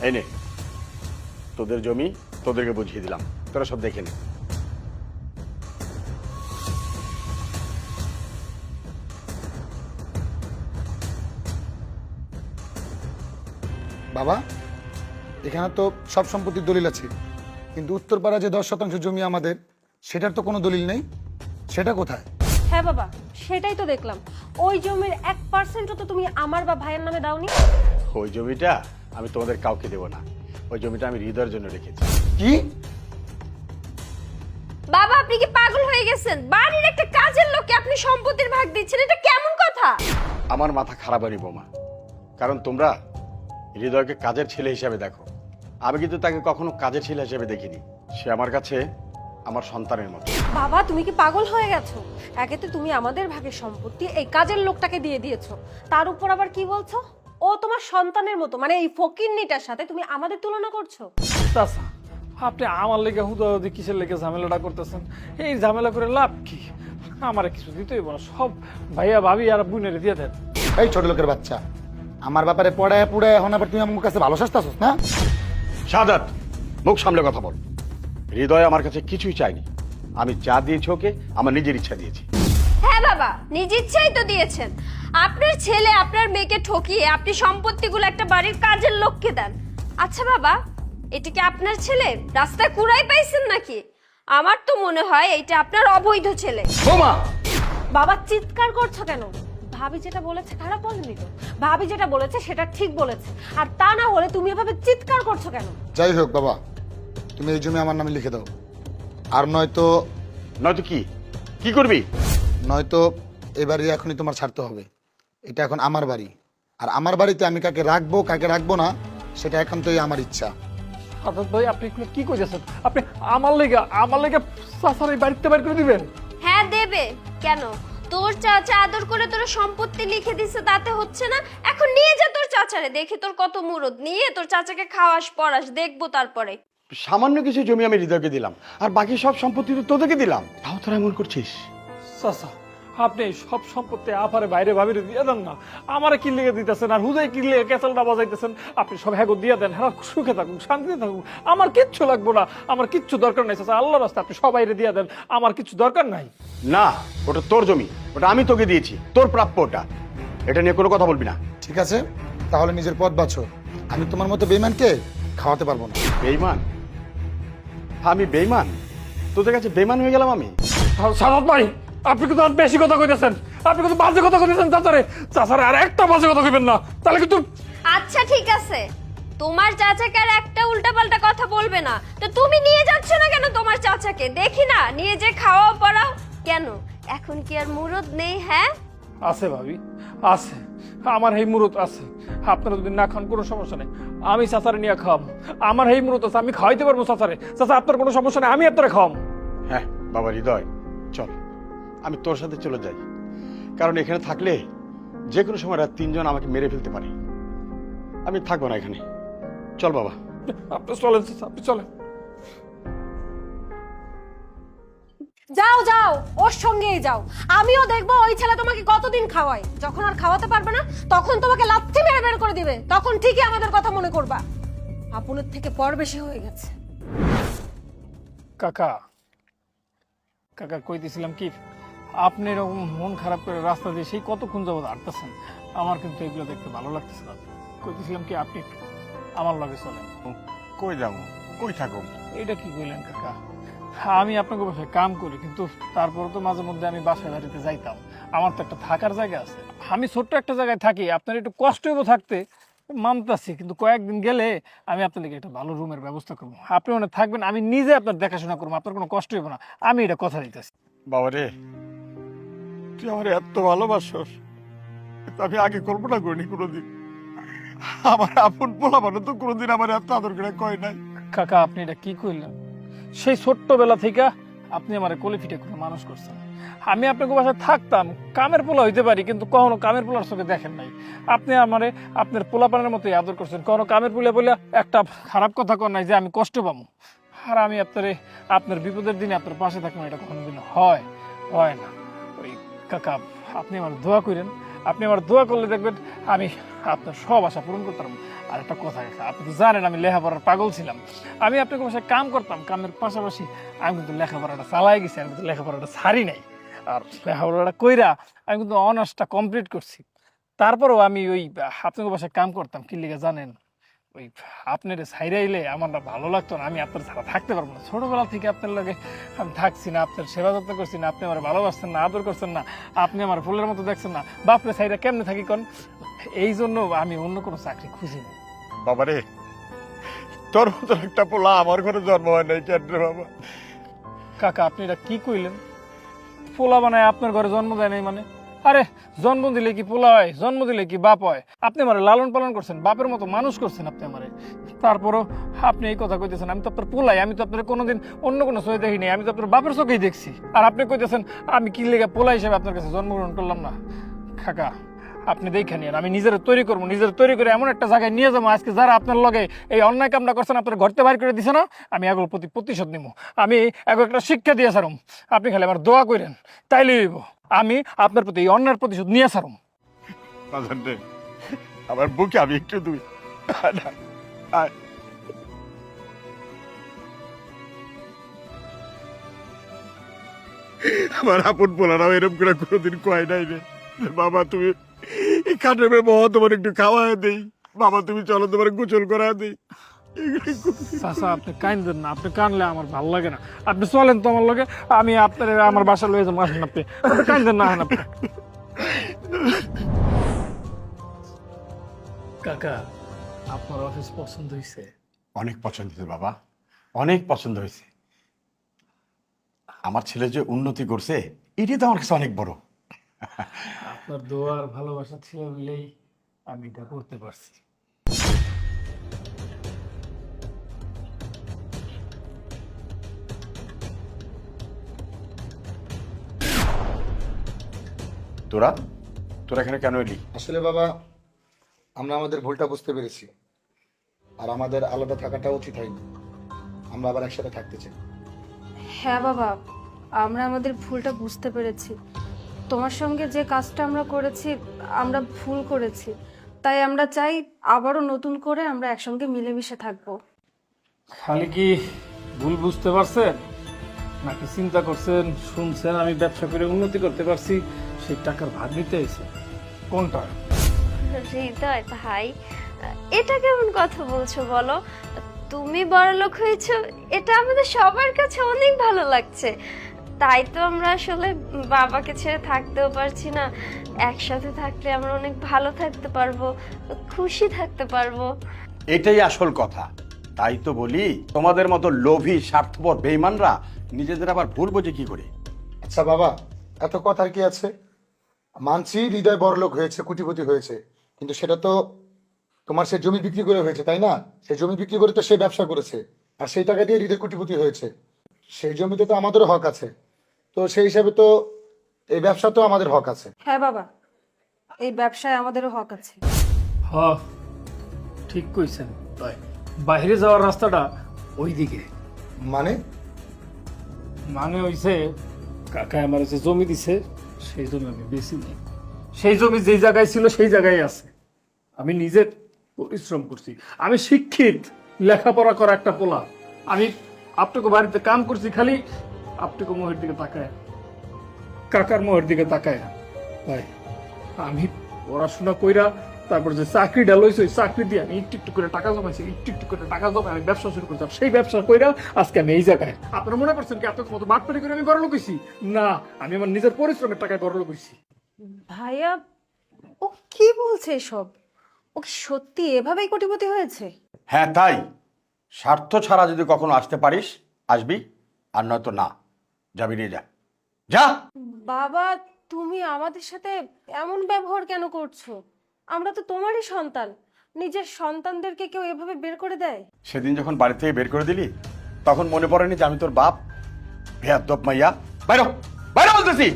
এই নে তোদের জমি, তোদেরকে বুঝিয়ে দিলাম, তোরা সব দেখে নে। বাবা, এখানে তো সব সম্পত্তির দলিল আছে, কিন্তু উত্তরপাড়া যে 10% জমি আমাদের, সেটার তো কোনো দলিল নেই। সেটা কোথায়? হ্যাঁ বাবা, সেটাই তো দেখলাম। ওই জমির 1%ও তো তুমি আমার বা ভাইয়ের নামে দাওনি। ওই জমিটা আমি তোমাদের কাউকে দেবো না, ওই জমিটা আমি হৃদয়ের জন্য রেখেছি। কি? বাবা, আপনি কি পাগল হয়ে গেছেন? বাড়ির একটা কাজের লোককে আপনি সম্পত্তির ভাগ দিচ্ছেন, এটা কেমন কথা? আমার মাথা খারাপ হয়নি বৌমা, কারণ তোমরা হৃদয়কে কাজের ছেলে হিসাবে দেখো। আমি কিন্তু তাকে কখনো কাজের ছেলে হিসেবে দেখিনি। সে আমার কাছে আমার সন্তানের মতো। বাবা, তুমি কি পাগল হয়ে গেছো? একে তো তুমি আমাদের ভাগের সম্পত্তি এই কাজের লোকটাকে দিয়ে দিয়েছো, তার উপর আবার কি বলছো ও তোমার সন্তানের মতো, মানে এই ফকিন্নিটার সাথে তুমি আমাদের তুলনা করছো। চাচা, আপনি আমার লেগে হুদাহুদি কিসের লেগে ঝামেলাটা করতেছেন? এই ঝামেলা করে লাভ কি? আমার কিছু দিতেই বলো, সব ভাইয়া ভাবি আর বোনের দিয়ে দেন। এই ছোট লোকের বাচ্চা, আমার ব্যাপারে পড়ায় পুড়ায় এখন আবার তুমি আমার কাছে ভালো শাস্তাছস না? শাহাদাত, মুখ সামলে কথা বল। হৃদয় আমার কাছে কিছুই চাইনি, আমি যা দিয়েছি ওকে আমার নিজের ইচ্ছা দিয়েছি। হ্যাঁ বাবা, নিজ ইচ্ছাই তো দিয়েছেন। আপনার ছেলে আপনার মেয়েকে ঠকিয়ে আপনি সম্পত্তিগুলো একটা বাড়ির কাজের লোককে দেন। আচ্ছা বাবা, এটা কি আপনার ছেলে? রাস্তায় কুড়াই পাইছেন নাকি? আমার তো মনে হয় এটা আপনার অবৈধ ছেলে। বৌমা, বাবা, চিৎকার করছো কেন? ভাবি যেটা বলেছে খারাপ বলেনি তো, ভাবি যেটা বলেছে সেটা ঠিক বলেছে, আর তা না হলে তুমি এভাবে চিৎকার করছো কেন? যাই হোক বাবা, তুমি এই জমি আমার নামে লিখে দাও। আর নয়তো নয়তো কি কি করবি? নয়তো এই বাড়ি এখনই তোমার ছাড়তে হবে। এটা এখন আমার বাড়ি, আর আমার বাড়িতে আমি কাকে রাখবো কাকে রাখবো না সেটা একান্তই আমার ইচ্ছা। সাদাত ভাই, আপনি এগুলো কি কইতেছেন? আপনি আমার লেগে চাচার এই বাড়িতে বাইর করে দিবেন? হ্যাঁ দেবে, কেন? তোর চাচা আদর করে তোর সম্পত্তি লিখে দিছে, তাতে হচ্ছে না? এখন নিয়ে যা তোর চাচারে, দেখি তোর কত মুরদ, নিয়ে তোর চাচাকে খাওয়াস পড়াস, দেখবো তারপরে। সামান্য কিছু জমি আমি হৃদয়কে দিলাম, আর বাকি সব সম্পত্তি তো তোদেরকে দিলাম, তাও তোরা এমন করছিস? চাচা, আপনি এই সব সম্পত্তি আপারে বাইরে ভাবিরে দিয়ে দেন না। আমারে কি লেগে দিতেছেন আর হুদাই কি লেগে ক্যাসেলটা বাজাইতেছেন? আপনি সব হ্যাগো দিয়ে দেন, হ্যাঁ সুখে থাকুন, শান্তিতে থাকুন। আমার কিচ্ছু লাগবো না, আমার কিচ্ছু দরকার নাই চাচা, আল্লাহর রাস্তায় আপনি সবাইরে দিয়ে দেন, আমার কিচ্ছু দরকার নাই। না, ওটা তোর জমি, ওটা আমি তোকে দিয়েছি, তোর প্রাপ্য ওটা। এটা নিয়ে কোনো কথা বলবি না। ঠিক আছে, তাহলে নিজের পথ বাছো। আমি তোমার মতো বেইমানকে খাওয়াতে পারবো না। বেইমান? আমি বেইমান? তোদের কাছে বেইমান হয়ে গেলাম আমি? সাদাত ভাই, আপনি কিন্তু আর বেশি কথা কইতেছেন, আপনি কিন্তু বাজে কথা কইতেছেন চাচারে আর একটা বাজে কথা কইবেন না, তাহলে কিন্তু। আচ্ছা ঠিক আছে, তোমার চাচাকে আর একটা উল্টাপাল্টা কথা বলবে না। তো তুমি নিয়ে যাচ্ছ না কেন তোমার চাচাকে? দেখি না, নিয়ে যে খাওয়াও পড়াও কেন? এখন কি আর মুরদ নেই? হ্যাঁ আছে ভাবি, আছে, আমার এই মুরত আছে। আপনারা যদি না খান কোনো সমস্যা নেই, আমি চাচারে নিয়ে খাওয়াবো। আমার এই মুরত আছে, আমি খাওয়াইতে পারবো চাচারে। চাচা, আপনার কোনো সমস্যা নেই, আমি আপনারা খাওয়াবো। হ্যাঁ বাবা হৃদয়, চল আমি তোর সাথে চলে যাই, কারণ এখানে থাকলে যে কোনো সময় রাত 3 জন আমাকে মেরে ফেলতে পারে। আমি থাকবো না এখানে, চল বাবা। আপনি চলেন চাচা, আপনি চলেন। যাও যাও, ওর সঙ্গেই যাও। আমিও দেখবো ওই ছেলে তোমাকে কতদিন খাওয়ায়। যখন আর খাওয়াতে পারবে না তখন তোমাকে লাথি মেরে বের করে দিবে, তখন ঠিকই আমাদের কথা মনে করবা। আপনের থেকে পর বেশি হয়ে গেছে। কাকা, কাকা কইতেছিলাম কি, আপনি এরকম মন খারাপ করে রাস্তা দিয়ে সেই কতক্ষণ যাবত হাঁটতেছেন, আমার কিন্তু এগুলো দেখতে ভালো লাগতেছে না। কইতেছিলাম কি, আপনি আমার লগে চলেন। কই যাবো, কই থাকো? এটা কি কইলেন কাকা? আমি আপনাকে বাসায় কাম করি, কিন্তু তারপরে তো মাঝে মধ্যে আমি বাসায় বাড়িতে যাইতাম। আমার তো একটা থাকার জায়গা আছে, আমি ছোট্ট একটা জায়গায় থাকি। আপনার একটু কষ্ট হইব থাকতে, মানতাছি, কিন্তু কয়েকদিন গেলে আমি আপনার লিগে একটা ভালো রুমের ব্যবস্থা করবো। আপনি ওখানে থাকবেন, আমি নিজে আপনার দেখাশোনা করবো, আপনার কোনো কষ্ট হইব না, আমি এটা কথা দিতেছি। বাবা রে, তুই আমার এত ভালোবাসস, কিন্তু আমি আগে কল্পনা করিনি কোনোদিন। আমার আপন পোলা মানে তো কোনোদিন আমার এত আদর করে কয় নাই। কাকা, আপনি এটা কি করলেন? সেই ছোট্টবেলা থেকে আপনি আমার কোলে পিঠে করে মানুষ করছেন। আমি আপনাকে বাসায় থাকতাম, কামের পোলা হইতে পারি, কিন্তু কখনো কামের পোলার চোখে দেখেন নাই। আপনি আমারে আপনার পোলাপানের মতোই আদর করছেন, কখনো কামের পোলা বলে একটা খারাপ কথা কর নাই যে আমি কষ্ট পাবো। আর আমি আপনার বিপদের দিনে আপনার পাশে থাকবো, এটা কোনোদিন হয় না। ওই কাকা, আপনি আমার দোয়া করেন, আপনি আমার দোয়া করলে দেখবেন আমি আপনার সব আশা পূরণ করতে পারবো। আর একটা কথা কাকা, আপনি তো জানেন আমি লেখাপড়ার পাগল ছিলাম। আমি আপনাকে বাসায় কাম করতাম, কামের পাশাপাশি আমি কিন্তু লেখাপড়াটা চালাই গেছি, আমি কিন্তু লেখাপড়াটা ছাড়ি নাই। আর লেখাপড়াটা কইরা আমি কিন্তু অনার্সটা কমপ্লিট করছি। তারপরেও আমি ওই আপনাকে বাসায় কাম করতাম কি লিগে জানেন? ওই আপনার ছাইরাইলে আমার না ভালো লাগতো না, আমি আপনার ছাড়া থাকতে পারবো না। ছোটবেলা থেকে আপনার লগে আমি থাকছি না, আপনার সেবা যত্ন করছি না, আপনি আমার ভালোবাসছেন না, আদর করছেন না, আপনি আমার ফুলের মতো দেখছেন না, বাপরে ছাইরা কেমনে থাকি কোন? এই জন্য আমি অন্য কোনো চাকরি খুঁজি না। বাবা রে, তোর মতো একটা পোলা আমার ঘরে জন্ম হয় নাই কেন রে বাবা? কাকা আপনি এটা কি কইলেন? পোলা বানায় আপনার ঘরে জন্ম দেয় নাই মানে? আরে জন্ম দিলে কি পোলা হয়? জন্ম দিলে কি বাপ হয়? আপনি আমারে লালন পালন করছেন, বাপের মতো মানুষ করছেন আপনি আমারে। তারপরও আপনি এই কথা কইতেছেন আমি তো আপনার পোলাই, আমি তো আপনার কোনোদিন অন্য কোনো চোখে দেখিনি, আমি তো আপনার বাপের চোখেই দেখছি। আর আপনি কইতেছেন আমি কি লেগে পোলা হিসেবে আপনার কাছে জন্মগ্রহণ করলাম না? কাকা আপনি দেখে নিন, আমি নিজের তৈরি করবো, নিজের তৈরি করে এমন একটা জায়গায় নিয়ে যাবো আজকে যারা আপনার লগে এই অন্যায় কামটা করছেন, আপনার ঘরতে বাইর করে দিছে না, আমি এগুলোর প্রতি প্রতিশোধ নিব। আমি এগো একটা শিক্ষা দিয়ে সারুম, আপনি খালি আমার দোয়া করেন, তাইলে হইব। আমি আপনার প্রতি এই অন্যায়ের প্রতিশোধ নিয়ে সারুম। বাজান রে, আমার বুকে আমি একটু দুই আয়। আমার আপন পোলারাও এরকম করে কোনোদিন কয় নাই রে। বাবা তুমি এই খাটের বাবা তোমার একটু খাওয়া দেই, বাবা তুমি চলো তোমার গোসল করা দেই। চাচা আপনি কাঁদেন না, আপনি কানলে আমার ভালো লাগে না। আপনি চলেন তো আমার লগে, আমি আপনার আমার বাসা লয়ে যাবো, আসেন আপনি। আপনি কাঁদেন না, আসেন আপনি। কাকা আপনার অফিস পছন্দ হয়েছে? অনেক পছন্দ হয়েছে বাবা, অনেক পছন্দ হয়েছে। আমার ছেলে যে উন্নতি করছে এটাই তো আমার কাছে অনেক বড়। আপনার দোয়ার ভালোবাসা ছিল বলেই আমি এটা করতে পারছি। তোরা তোরা এখানে কেন এলি? আসলে বাবা, আমরা আমাদের ভুলটা বুঝতে পেরেছি, আর আমাদের আলাদা থাকাটা উচিত হয়নি। আমরা আবার একসাথে থাকতে চাই। হ্যাঁ বাবা, আমরা আমাদের ভুলটা বুঝতে পেরেছি। তোমার সঙ্গে যে কাজটা আমরা করেছি, আমরা ভুল করেছি। তাই আমরা চাই আবারও নতুন করে আমরা একসঙ্গে মিলেমিশে থাকবো। খালি কি ভুল বুঝতে পারছেন নাকি চিন্তা করছেন, শুনছেন আমি ব্যবসা করে উন্নতি করতে পারছি, সেই টাকার ভাগ নিতে এসে কোনটা? হৃদয় ভাই, এটা কেমন কথা বলছো বলো? তুমি বড়লোক হয়েছো, এটা আমাদের সবার কাছে অনেক ভালো লাগছে। তাই তো আমরা আসলে বাবাকে ছেড়ে থাকতেও পারছি না। একসাথে থাকলে আমরা অনেক ভালো থাকতে পারবো, খুশি থাকতে পারবো। এটাই আসল কথা। তাই তো বলি তোমাদের মতো লোভী স্বার্থপর বেঈমানরা নিজেদের আবার ভুল বোঝে কি করে। আচ্ছা বাবা, এত কথার কি আছে? মানছি হৃদয় বড়লোক হয়েছে, কোটিপতি হয়েছে, কিন্তু সেটা তো তোমার সে জমি বিক্রি করে হয়েছে, তাই না? সেই জমি বিক্রি করে তো সে ব্যবসা করেছে, আর সেই টাকা দিয়ে হৃদয় কোটিপতি হয়েছে। সেই জমিতে তো আমাদেরও হক আছে, তো সেই হিসাবে তো এই ব্যবসা তো আমাদের হক আছে। হ্যাঁ বাবা, এই ব্যবসায় আমাদেরও হক আছে। হ ঠিক কইছেন। বাইরে যাওয়ার রাস্তাটা ওই দিকে। মানে মানে হইছে কাকা আমার যে জমি দিছে সেই জমি আমি বেশি দিই। সেই জমি যেই জায়গায় ছিল সেই জায়গায় আছে। আমি নিজে পরিশ্রম করছি, আমি শিক্ষিত, লেখাপড়া করা একটা পোলা। আমি আপনাকে বাড়িতে কাম করছি, খালি আপনাকে মোহের দিকে তাকায়, কাকার মোহের দিকে তাকায়। ভাই আমি পড়াশোনা কইরা তারপর যে চাকরিটা লইছি, ওই চাকরি দিয়ে আমি একটু একটু করে টাকা জমাইছি, একটু একটু করে টাকা জমাই আমি ব্যবসা শুরু করতাম। সেই ব্যবসা কইরা আজকে আমি এই জায়গায়। আপনারা মনে করছেন কি আপনার মতো বাটপারি করে আমি বড়লোক হইছি? না, আমি আমার নিজের পরিশ্রমের টাকায় বড়লোক হইছি। ভাইয়া, ও কি বলছে এসব? ও কি সত্যি এভাবেই কোটিপতি হয়েছে? হ্যাঁ তাই। স্বার্থ ছাড়া যদি কখনো আসতে পারিস আসবি, আর নয়তো না। যাবি নিয়ে যা যা। বাবা, তুমি আমাদের সাথে এমন ব্যবহার কেন করছো? আমরা তো তোমারই সন্তান। নিজের সন্তানদেরকে কেউ এভাবে বের করে দেয়? সেদিন যখন বাড়ি থেকে বের করে দিলি তখন মনে পড়েনি যে আমি তোর বাপ? বেয়াদব মাইয়া, বাইরো বাইরো বলতেছি।